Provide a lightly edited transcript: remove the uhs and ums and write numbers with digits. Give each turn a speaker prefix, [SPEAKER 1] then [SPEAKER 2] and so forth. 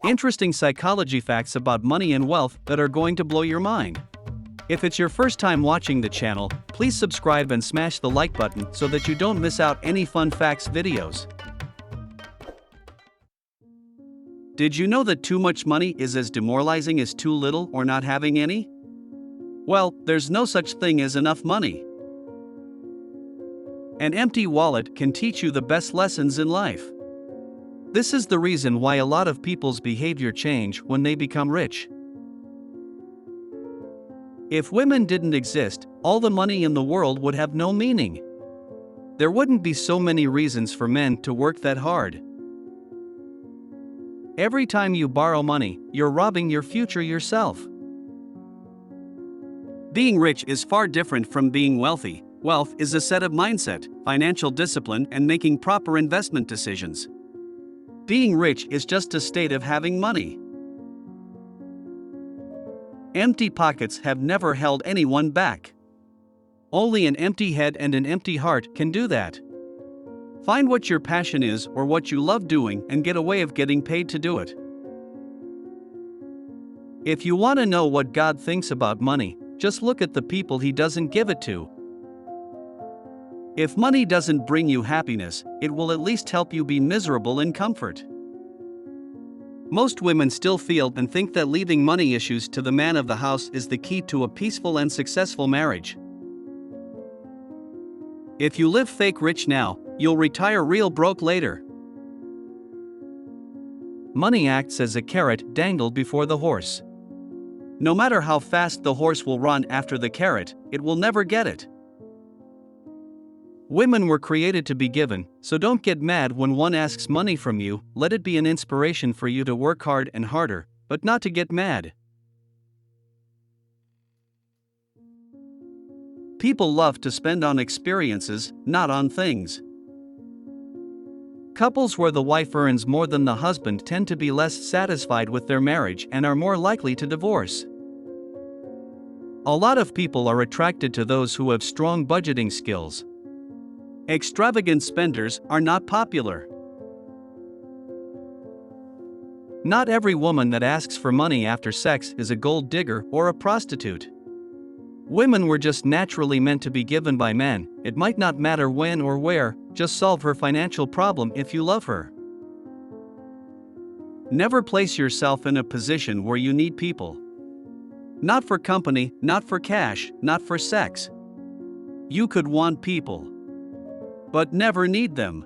[SPEAKER 1] Interesting psychology facts about money and wealth that are going to blow your mind. If it's your first time watching the channel, please subscribe and smash the like button so that you don't miss out any fun facts videos. Did you know that too much money is as demoralizing as too little or not having any? Well, there's no such thing as enough money. An empty wallet can teach you the best lessons in life. This is the reason why a lot of people's behavior change when they become rich. If women didn't exist, all the money in the world would have no meaning. There wouldn't be so many reasons for men to work that hard. Every time you borrow money, you're robbing your future yourself. Being rich is far different from being wealthy. Wealth is a set of mindset, financial discipline, and making proper investment decisions. Being rich is just a state of having money. Empty pockets have never held anyone back. Only an empty head and an empty heart can do that. Find what your passion is or what you love doing and get a way of getting paid to do it. If you want to know what God thinks about money, just look at the people He doesn't give it to. If money doesn't bring you happiness, it will at least help you be miserable in comfort. Most women still feel and think that leaving money issues to the man of the house is the key to a peaceful and successful marriage. If you live fake rich now, you'll retire real broke later. Money acts as a carrot dangled before the horse. No matter how fast the horse will run after the carrot, it will never get it. Women were created to be given, so don't get mad when one asks money from you. Let it be an inspiration for you to work hard and harder, but not to get mad. People love to spend on experiences, not on things. Couples where the wife earns more than the husband tend to be less satisfied with their marriage and are more likely to divorce. A lot of people are attracted to those who have strong budgeting skills. Extravagant spenders are not popular. Not every woman that asks for money after sex is a gold digger or a prostitute. Women were just naturally meant to be given by men. It might not matter when or where, just solve her financial problem if you love her. Never place yourself in a position where you need people. Not for company, not for cash, not for sex. You could want people, but never need them.